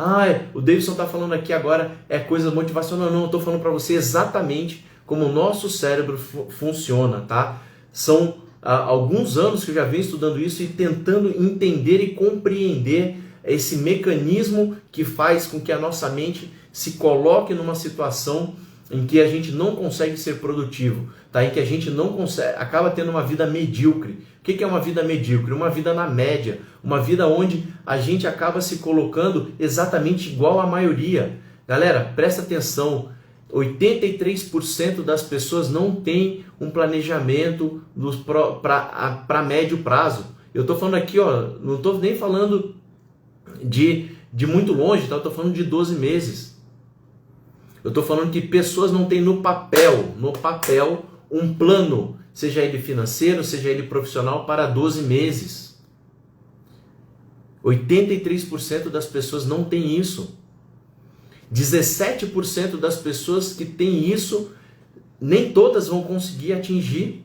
o Davidson está falando aqui agora, é coisa motivacional, não, eu estou falando para você exatamente como o nosso cérebro funciona, tá? São alguns anos que eu já venho estudando isso e tentando entender e compreender esse mecanismo que faz com que a nossa mente se coloque numa situação em que a gente não consegue ser produtivo, tá? Em que a gente não consegue, acaba tendo uma vida medíocre. O que é uma vida medíocre? Uma vida na média, uma vida onde a gente acaba se colocando exatamente igual à maioria. Galera, presta atenção, 83% das pessoas não tem um planejamento para médio prazo. Eu estou falando aqui, não estou nem falando de muito longe, tá? Eu estou falando de 12 meses. Eu estou falando que pessoas não têm no papel um plano, seja ele financeiro, seja ele profissional, para 12 meses. 83% das pessoas não têm isso. 17% das pessoas que têm isso, nem todas vão conseguir atingir.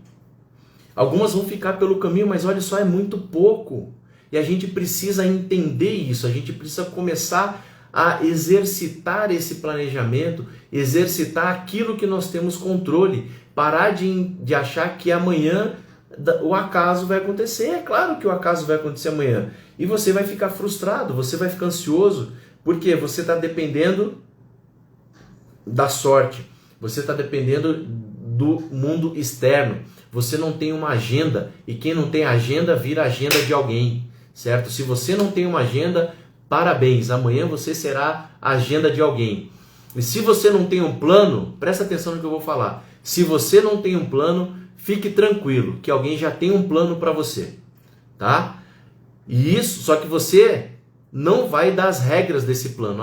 Algumas vão ficar pelo caminho, mas olha só, é muito pouco. e a gente precisa entender isso, a gente precisa começar a exercitar esse planejamento, exercitar aquilo que nós temos controle, parar de achar que amanhã o acaso vai acontecer. É claro que o acaso vai acontecer amanhã, e você vai ficar frustrado, você vai ficar ansioso, porque você está dependendo da sorte, você está dependendo do mundo externo, você não tem uma agenda, e quem não tem agenda vira agenda de alguém, certo? Se você não tem uma agenda, parabéns, amanhã você será a agenda de alguém. E se você não tem um plano, presta atenção no que eu vou falar, se você não tem um plano, fique tranquilo, que alguém já tem um plano para você, tá? E isso, só que você não vai dar as regras desse plano.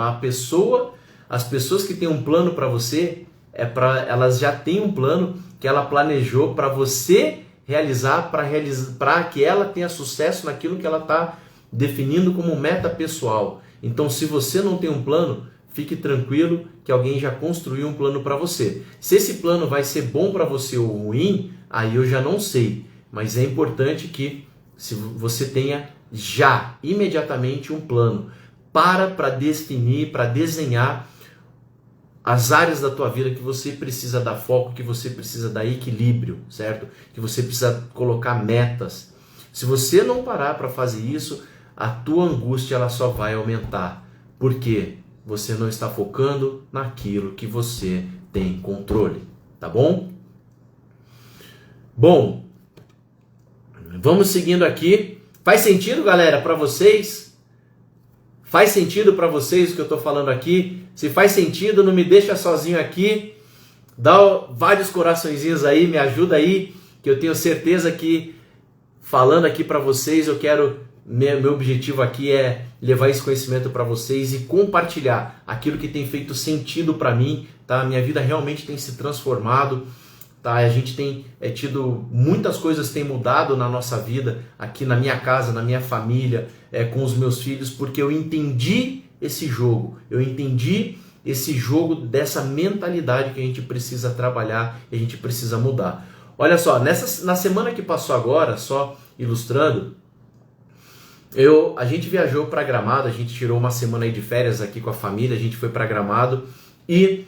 As pessoas que têm um plano para você, elas já têm um plano que ela planejou para você realizar, para que ela tenha sucesso naquilo que ela está definindo como meta pessoal. Então, se você não tem um plano, fique tranquilo que alguém já construiu um plano para você. Se esse plano vai ser bom para você ou ruim, aí eu já não sei. Mas é importante que se você tenha já, imediatamente, um plano para definir, para desenhar as áreas da tua vida que você precisa dar foco, que você precisa dar equilíbrio, certo? Que você precisa colocar metas. Se você não parar para fazer isso, a tua angústia ela só vai aumentar. Por quê? Você não está focando naquilo que você tem controle, tá bom? Bom, vamos seguindo aqui. Faz sentido, galera, para vocês? Faz sentido para vocês o que eu estou falando aqui? Se faz sentido, não me deixa sozinho aqui. Dá vários coraçõezinhos aí, me ajuda aí, que eu tenho certeza que falando aqui para vocês, meu objetivo aqui é levar esse conhecimento para vocês e compartilhar aquilo que tem feito sentido para mim, tá? Minha vida realmente tem se transformado, tá? A gente tem tido muitas coisas têm mudado na nossa vida, aqui na minha casa, na minha família, com os meus filhos, porque eu entendi esse jogo, dessa mentalidade que a gente precisa trabalhar e a gente precisa mudar. Olha só, na semana que passou agora, só ilustrando, a gente viajou para Gramado, a gente tirou uma semana aí de férias aqui com a família, a gente foi para Gramado e,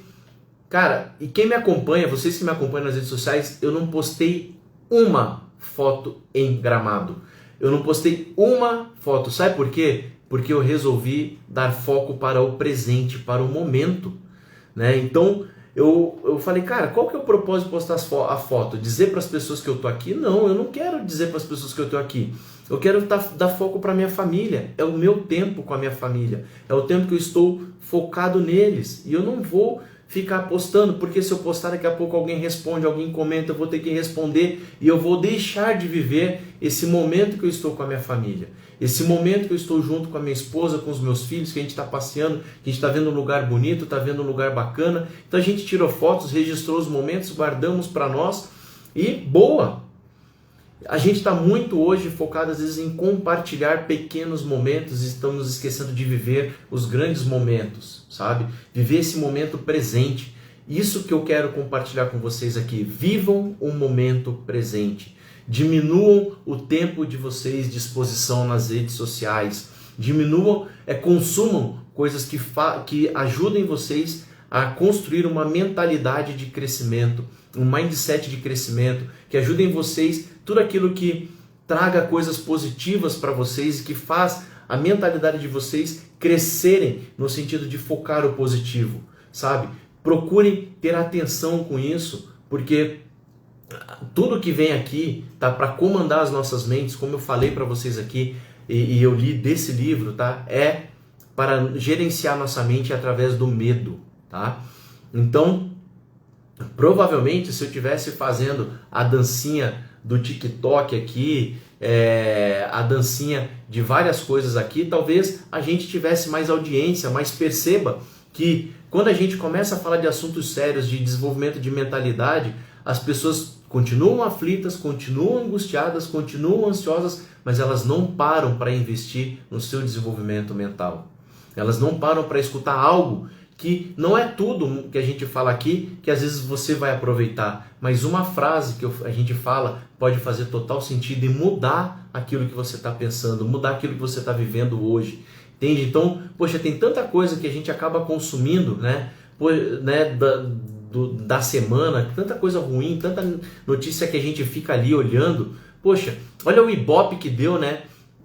cara, e quem me acompanha, vocês que me acompanham nas redes sociais, eu não postei uma foto em Gramado. Eu não postei uma foto, sabe por quê? Porque eu resolvi dar foco para o presente, para o momento, né? Então, eu falei, cara, qual que é o propósito de postar a foto? Dizer para as pessoas que eu tô aqui? Não, eu não quero dizer para as pessoas que eu tô aqui. Eu quero dar foco para minha família. É o meu tempo com a minha família. É o tempo que eu estou focado neles. E eu não vou ficar postando, porque se eu postar daqui a pouco alguém responde, alguém comenta, eu vou ter que responder e eu vou deixar de viver esse momento que eu estou com a minha família. Esse momento que eu estou junto com a minha esposa, com os meus filhos, que a gente está passeando, que a gente está vendo um lugar bonito, está vendo um lugar bacana. Então a gente tirou fotos, registrou os momentos, guardamos para nós e boa! A gente está muito hoje focado às vezes em compartilhar pequenos momentos e estamos esquecendo de viver os grandes momentos, sabe? Viver esse momento presente. Isso que eu quero compartilhar com vocês aqui. Vivam o momento presente. Diminuam o tempo de vocês de exposição nas redes sociais. Consumam coisas que ajudem vocês a construir uma mentalidade de crescimento, um mindset de crescimento, que ajudem vocês, tudo aquilo que traga coisas positivas para vocês e que faz a mentalidade de vocês crescerem no sentido de focar o positivo, sabe? Procurem ter atenção com isso, porque tudo que vem aqui tá para comandar as nossas mentes, como eu falei para vocês aqui e eu li desse livro, tá? É para gerenciar nossa mente através do medo, tá? Então, provavelmente se eu estivesse fazendo a dancinha do TikTok aqui, a dancinha de várias coisas aqui, talvez a gente tivesse mais audiência, mas perceba que quando a gente começa a falar de assuntos sérios, de desenvolvimento de mentalidade, as pessoas continuam aflitas, continuam angustiadas, continuam ansiosas, mas elas não param para investir no seu desenvolvimento mental. Elas não param para escutar algo que não é tudo que a gente fala aqui que às vezes você vai aproveitar, mas uma frase que a gente fala pode fazer total sentido e mudar aquilo que você está pensando, mudar aquilo que você está vivendo hoje, entende? Então, poxa, tem tanta coisa que a gente acaba consumindo, né, da semana, tanta coisa ruim, tanta notícia que a gente fica ali olhando. Poxa, olha o Ibope que deu, né,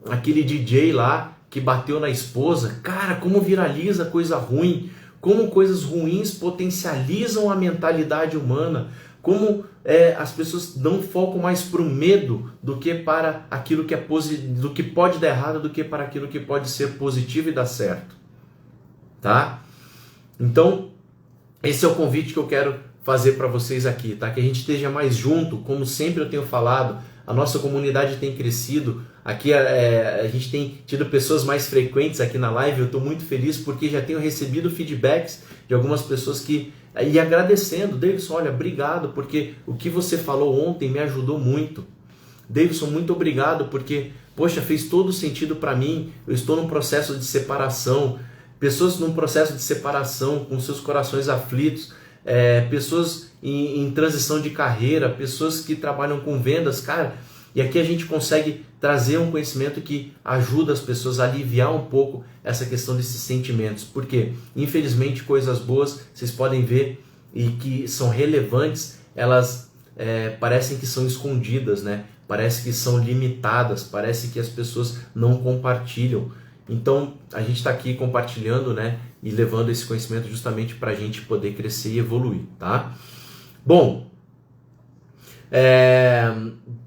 aquele DJ lá que bateu na esposa. Cara, como viraliza coisa ruim, como coisas ruins potencializam a mentalidade humana, como as pessoas dão foco mais para o medo do que para aquilo que do que pode dar errado, do que para aquilo que pode ser positivo e dar certo, tá? Então, esse é o convite que eu quero fazer para vocês aqui, tá? Que a gente esteja mais junto, como sempre eu tenho falado. A nossa comunidade tem crescido, aqui a gente tem tido pessoas mais frequentes aqui na live. Eu estou muito feliz porque já tenho recebido feedbacks de algumas pessoas e agradecendo. Davidson, olha, obrigado, porque o que você falou ontem me ajudou muito. Davidson, muito obrigado, porque, poxa, fez todo sentido para mim. Eu estou num processo de separação, pessoas num processo de separação, com seus corações aflitos, pessoas em transição de carreira, pessoas que trabalham com vendas, cara, e aqui a gente consegue trazer um conhecimento que ajuda as pessoas a aliviar um pouco essa questão desses sentimentos, porque infelizmente coisas boas, vocês podem ver, e que são relevantes, elas parecem que são escondidas, né? Parece que são limitadas, parece que as pessoas não compartilham. Então a gente está aqui compartilhando, né, e levando esse conhecimento justamente para a gente poder crescer e evoluir, tá? Bom,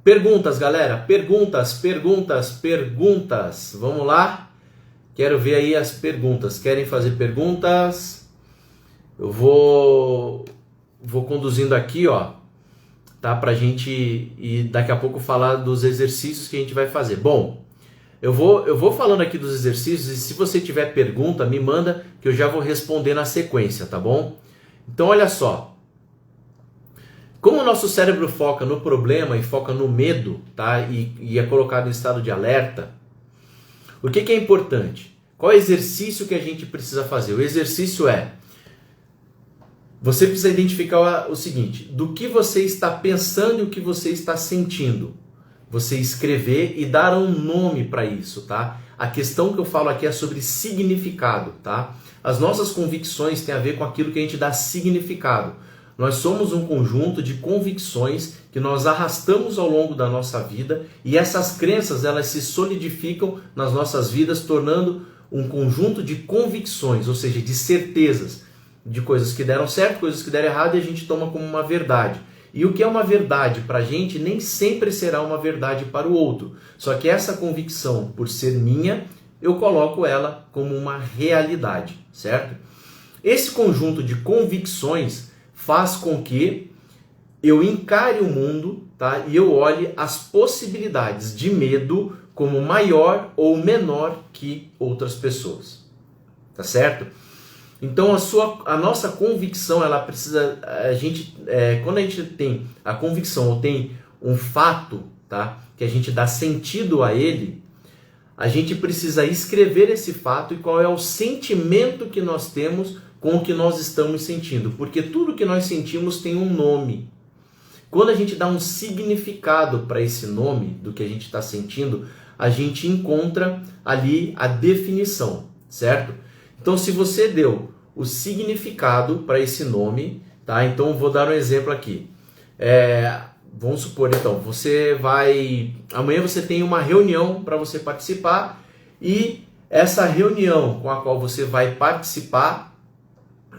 perguntas, galera, perguntas, vamos lá, quero ver aí as perguntas. Querem fazer perguntas? Eu vou conduzindo aqui, ó, tá, pra gente e daqui a pouco falar dos exercícios que a gente vai fazer. Bom, eu vou falando aqui dos exercícios e se você tiver pergunta, me manda que eu já vou responder na sequência, tá bom? Então olha só, como o nosso cérebro foca no problema e foca no medo, tá? E é colocado em estado de alerta, o que é importante? Qual é o exercício que a gente precisa fazer? O exercício você precisa identificar o seguinte: do que você está pensando e o que você está sentindo. Você escrever e dar um nome para isso, tá? A questão que eu falo aqui é sobre significado, tá? As nossas convicções têm a ver com aquilo que a gente dá significado. Nós somos um conjunto de convicções que nós arrastamos ao longo da nossa vida e essas crenças, elas se solidificam nas nossas vidas, tornando um conjunto de convicções, ou seja, de certezas, de coisas que deram certo, coisas que deram errado, e a gente toma como uma verdade. E o que é uma verdade para a gente nem sempre será uma verdade para o outro. Só que essa convicção, por ser minha, eu coloco ela como uma realidade, certo? Esse conjunto de convicções faz com que eu encare o mundo, tá? E eu olhe as possibilidades de medo como maior ou menor que outras pessoas, tá certo? Então a nossa convicção, ela precisa, quando a gente tem a convicção ou tem um fato, tá, que a gente dá sentido a ele, a gente precisa escrever esse fato e qual é o sentimento que nós temos com o que nós estamos sentindo, porque tudo que nós sentimos tem um nome. Quando a gente dá um significado para esse nome do que a gente está sentindo, a gente encontra ali a definição, certo? Então, se você deu o significado para esse nome, tá? Então, vou dar um exemplo aqui. Vamos supor, então, amanhã você tem uma reunião para você participar e essa reunião com a qual você vai participar,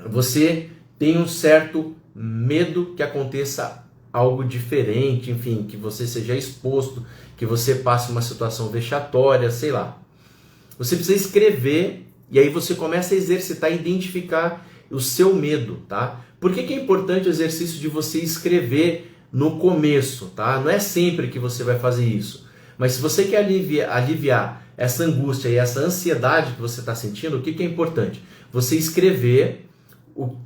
você tem um certo medo que aconteça algo diferente, enfim, que você seja exposto, que você passe uma situação vexatória, sei lá. Você precisa escrever e aí você começa a exercitar e identificar o seu medo, tá? Por que é importante o exercício de você escrever no começo, tá? Não é sempre que você vai fazer isso, mas se você quer aliviar essa angústia e essa ansiedade que você está sentindo, o que é importante? Você escrever do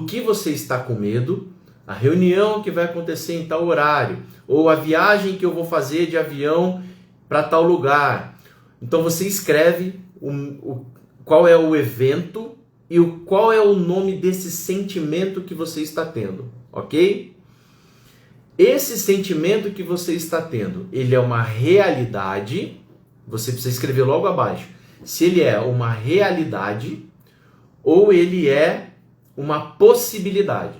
que você está com medo, a reunião que vai acontecer em tal horário, ou a viagem que eu vou fazer de avião para tal lugar. Então você escreve qual é o evento, e qual é o nome desse sentimento que você está tendo, ok? Esse sentimento que você está tendo, ele é uma realidade, você precisa escrever logo abaixo, se ele é uma realidade ou ele é uma possibilidade,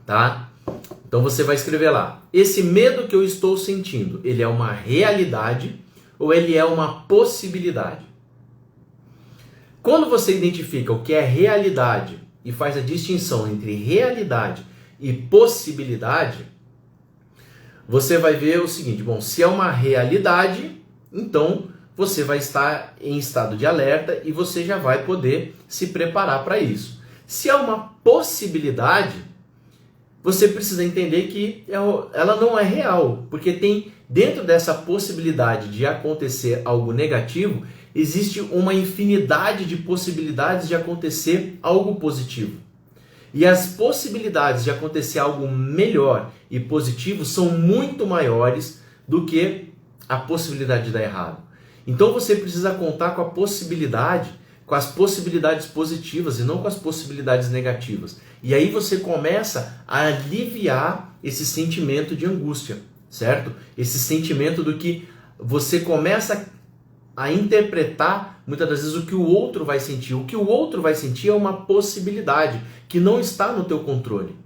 tá? Então você vai escrever lá, esse medo que eu estou sentindo, ele é uma realidade ou ele é uma possibilidade? Quando você identifica o que é realidade e faz a distinção entre realidade e possibilidade, você vai ver o seguinte, bom, se é uma realidade, então você vai estar em estado de alerta e você já vai poder se preparar para isso. Se é uma possibilidade, você precisa entender que ela não é real, porque tem dentro dessa possibilidade de acontecer algo negativo, existe uma infinidade de possibilidades de acontecer algo positivo. E as possibilidades de acontecer algo melhor e positivo são muito maiores do que a possibilidade de dar errado. Então você precisa contar com a possibilidade, com as possibilidades positivas e não com as possibilidades negativas. E aí você começa a aliviar esse sentimento de angústia, certo? Esse sentimento do que você começa a interpretar muitas das vezes o que o outro vai sentir. O que o outro vai sentir é uma possibilidade que não está no teu controle.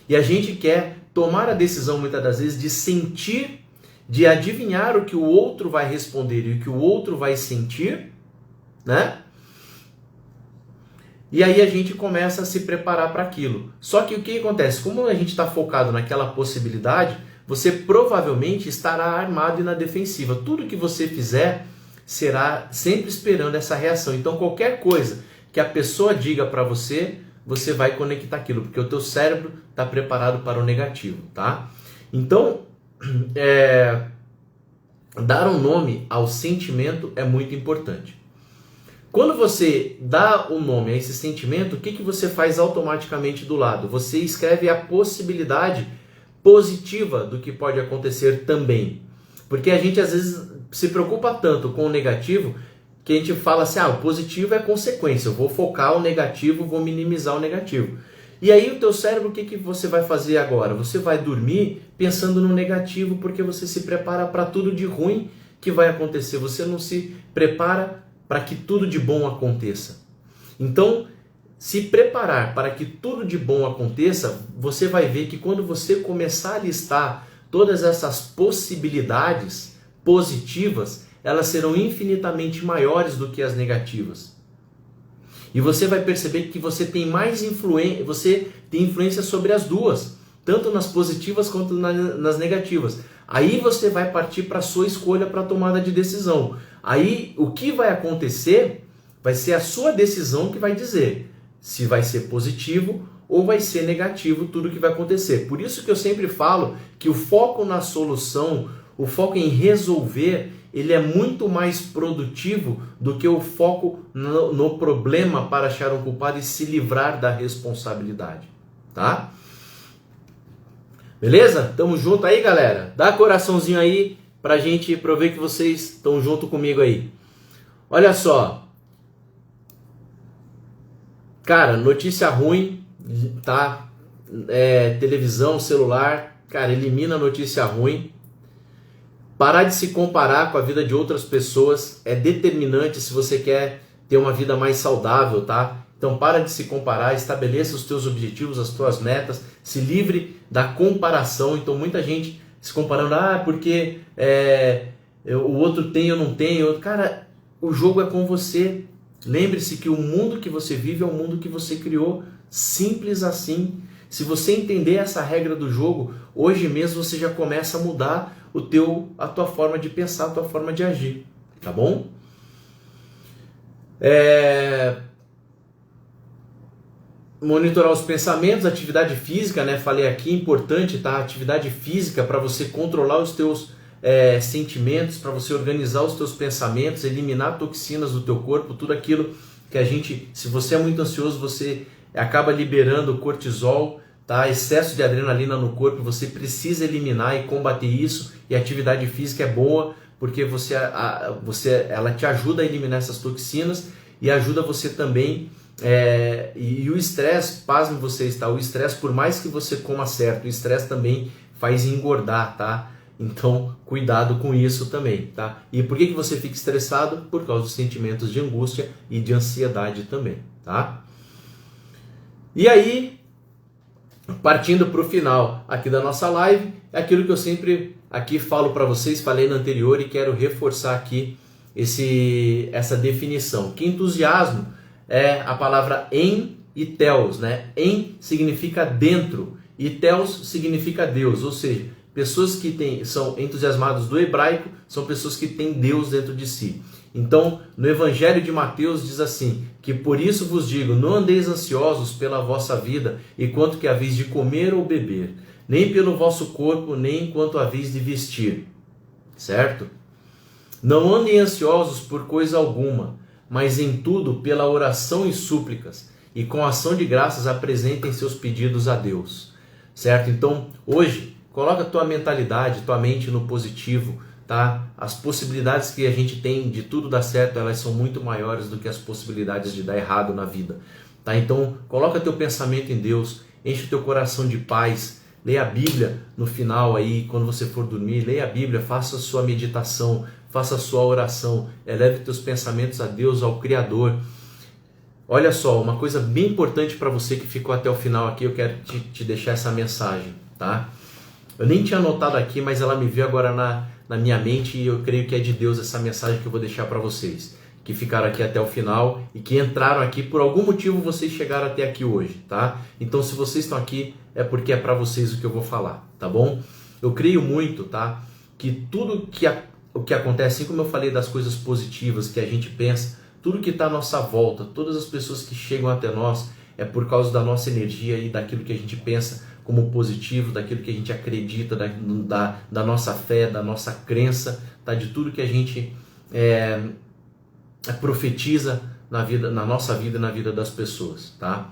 E a gente quer tomar a decisão muitas das vezes de sentir, de adivinhar o que o outro vai responder e o que o outro vai sentir, né? E aí a gente começa a se preparar para aquilo. Só que o que acontece? Como a gente está focado naquela possibilidade, você provavelmente estará armado e na defensiva. Tudo que você fizer será sempre esperando essa reação. Então qualquer coisa que a pessoa diga para você, você vai conectar aquilo, porque o teu cérebro está preparado para o negativo, tá? Então, dar um nome ao sentimento é muito importante. Quando você dá um nome a esse sentimento, o que você faz automaticamente do lado? Você escreve a possibilidade positiva do que pode acontecer também. Porque a gente às vezes se preocupa tanto com o negativo que a gente fala assim, o positivo é consequência, eu vou focar o negativo, vou minimizar o negativo. E aí o teu cérebro, o que você vai fazer agora? Você vai dormir pensando no negativo porque você se prepara para tudo de ruim que vai acontecer. Você não se prepara para que tudo de bom aconteça. Então, se preparar para que tudo de bom aconteça, você vai ver que quando você começar a listar todas essas possibilidades positivas, elas serão infinitamente maiores do que as negativas. E você vai perceber que você tem mais influência sobre as duas, tanto nas positivas quanto nas negativas. Aí você vai partir para a sua escolha para a tomada de decisão. Aí o que vai acontecer vai ser a sua decisão que vai dizer se vai ser positivo ou vai ser negativo tudo que vai acontecer. Por isso que eu sempre falo que o foco na solução, o foco em resolver, ele é muito mais produtivo do que o foco no problema para achar um culpado e se livrar da responsabilidade, tá? Beleza? Tamo junto aí, galera? Dá coraçãozinho aí pra eu ver que vocês estão junto comigo aí. Olha só. Cara, notícia ruim, tá? Televisão, celular, cara, elimina a notícia ruim. Parar de se comparar com a vida de outras pessoas é determinante se você quer ter uma vida mais saudável, tá? Então para de se comparar, estabeleça os teus objetivos, as tuas metas, se livre da comparação. Então muita gente se comparando, porque o outro tem, eu não tenho. Cara, o jogo é com você. Lembre-se que o mundo que você vive é o mundo que você criou, simples assim. Se você entender essa regra do jogo, hoje mesmo você já começa a mudar a tua forma de pensar, a tua forma de agir, tá bom? Monitorar os pensamentos, atividade física, né? Falei aqui, importante, tá? Atividade física para você controlar os teus sentimentos, para você organizar os teus pensamentos, eliminar toxinas do teu corpo, tudo aquilo que se você é muito ansioso, você acaba liberando cortisol, tá? Excesso de adrenalina no corpo, você precisa eliminar e combater isso, e a atividade física é boa porque ela te ajuda a eliminar essas toxinas e ajuda você também. E o estresse, pasme vocês, tá? O estresse, por mais que você coma certo, o estresse também faz engordar, tá? Então, cuidado com isso também, tá? E por que você fica estressado? Por causa dos sentimentos de angústia e de ansiedade também, tá? E aí, partindo para o final aqui da nossa live, é aquilo que eu sempre aqui falo para vocês, falei no anterior e quero reforçar aqui essa definição. Que entusiasmo é a palavra em e teos, né? Em significa dentro e teos significa Deus, ou seja, pessoas que são entusiasmados do hebraico são pessoas que têm Deus dentro de si. Então, no Evangelho de Mateus diz assim, que por isso vos digo, não andeis ansiosos pela vossa vida, e quanto que haveis de comer ou beber, nem pelo vosso corpo, nem quanto haveis de vestir. Certo? Não andem ansiosos por coisa alguma, mas em tudo pela oração e súplicas, e com ação de graças apresentem seus pedidos a Deus. Certo? Então, hoje, coloca tua mentalidade, tua mente no positivo, tá? As possibilidades que a gente tem de tudo dar certo, elas são muito maiores do que as possibilidades de dar errado na vida, tá? Então, coloca teu pensamento em Deus, enche teu coração de paz, leia a Bíblia no final aí, quando você for dormir, leia a Bíblia, faça a sua meditação, faça a sua oração, eleve teus pensamentos a Deus, ao Criador. Olha só, uma coisa bem importante para você que ficou até o final aqui, eu quero te deixar essa mensagem, tá? Eu nem tinha anotado aqui, mas ela me veio agora na minha mente e eu creio que é de Deus essa mensagem que eu vou deixar para vocês, que ficaram aqui até o final e que entraram aqui, por algum motivo vocês chegaram até aqui hoje, tá? Então se vocês estão aqui é porque é para vocês o que eu vou falar, tá bom? Eu creio muito, tá? Que tudo o que acontece, assim como eu falei das coisas positivas que a gente pensa, tudo que está à nossa volta, todas as pessoas que chegam até nós, é por causa da nossa energia e daquilo que a gente pensa como positivo, daquilo que a gente acredita, da nossa fé, da nossa crença, tá? De tudo que a gente profetiza na nossa vida e na vida das pessoas, tá?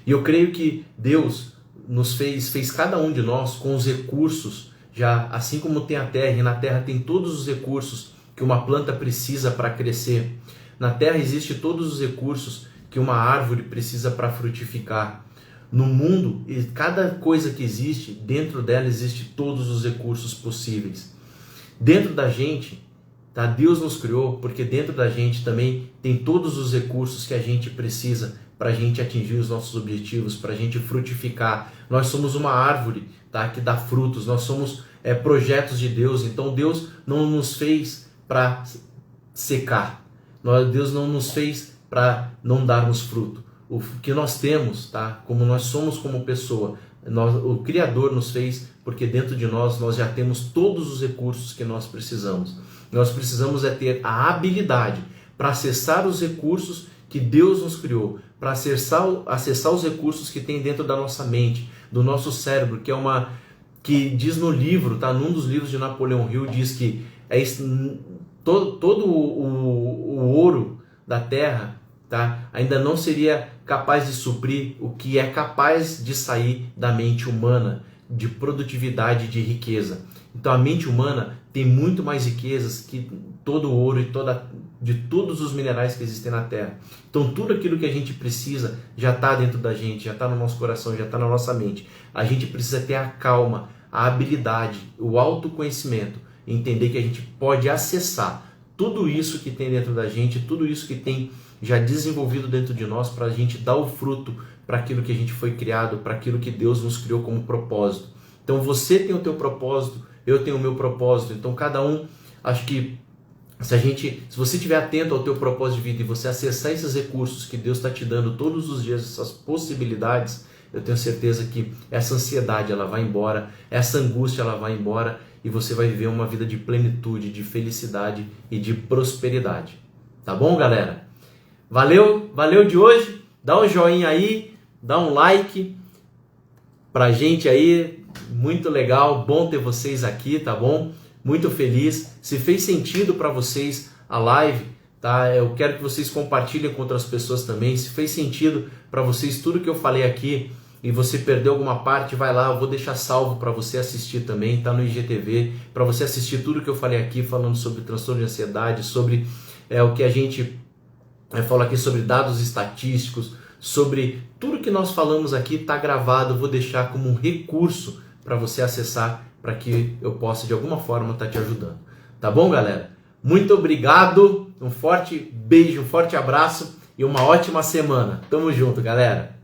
E eu creio que Deus nos fez cada um de nós com os recursos, já assim como tem a terra, e na terra tem todos os recursos que uma planta precisa para crescer. Na terra existe todos os recursos que uma árvore precisa para frutificar. No mundo, cada coisa que existe, dentro dela existe todos os recursos possíveis. Dentro da gente, tá? Deus nos criou porque dentro da gente também tem todos os recursos que a gente precisa para a gente atingir os nossos objetivos, para a gente frutificar. Nós somos uma árvore, tá? Que dá frutos, nós somos projetos de Deus. Então Deus não nos fez para secar, Deus não nos fez para não darmos fruto. O que nós temos, tá? Como nós somos como pessoa, o Criador nos fez porque dentro de nós já temos todos os recursos que nós precisamos. Nós precisamos ter a habilidade para acessar os recursos que Deus nos criou, para acessar os recursos que tem dentro da nossa mente, do nosso cérebro, que diz no livro, tá? Num dos livros de Napoleão Hill diz que todo o ouro da terra, tá? Ainda não seria capaz de suprir o que é capaz de sair da mente humana, de produtividade, de riqueza. Então a mente humana tem muito mais riquezas que todo o ouro e de todos os minerais que existem na terra. Então tudo aquilo que a gente precisa já está dentro da gente, já está no nosso coração, já está na nossa mente. A gente precisa ter a calma, a habilidade, o autoconhecimento, entender que a gente pode acessar tudo isso que tem dentro da gente, tudo isso que tem já desenvolvido dentro de nós, para a gente dar o fruto para aquilo que a gente foi criado, para aquilo que Deus nos criou como propósito. Então você tem o teu propósito, eu tenho o meu propósito. Então cada um, acho que se você estiver atento ao teu propósito de vida e você acessar esses recursos que Deus está te dando todos os dias, essas possibilidades, eu tenho certeza que essa ansiedade ela vai embora, essa angústia ela vai embora e você vai viver uma vida de plenitude, de felicidade e de prosperidade. Tá bom, galera? Valeu de hoje. Dá um joinha aí, dá um like pra gente aí. Muito legal, bom ter vocês aqui, tá bom? Muito feliz. Se fez sentido para vocês a live, tá? Eu quero que vocês compartilhem com outras pessoas também. Se fez sentido para vocês tudo que eu falei aqui, e você perdeu alguma parte, vai lá, eu vou deixar salvo para você assistir também, tá no IGTV, para você assistir tudo que eu falei aqui, falando sobre transtorno de ansiedade, sobre o que a gente falou aqui, sobre dados estatísticos, sobre tudo que nós falamos aqui, tá gravado, eu vou deixar como um recurso para você acessar, para que eu possa de alguma forma estar te ajudando. Tá bom, galera? Muito obrigado, um forte beijo, um forte abraço e uma ótima semana. Tamo junto, galera!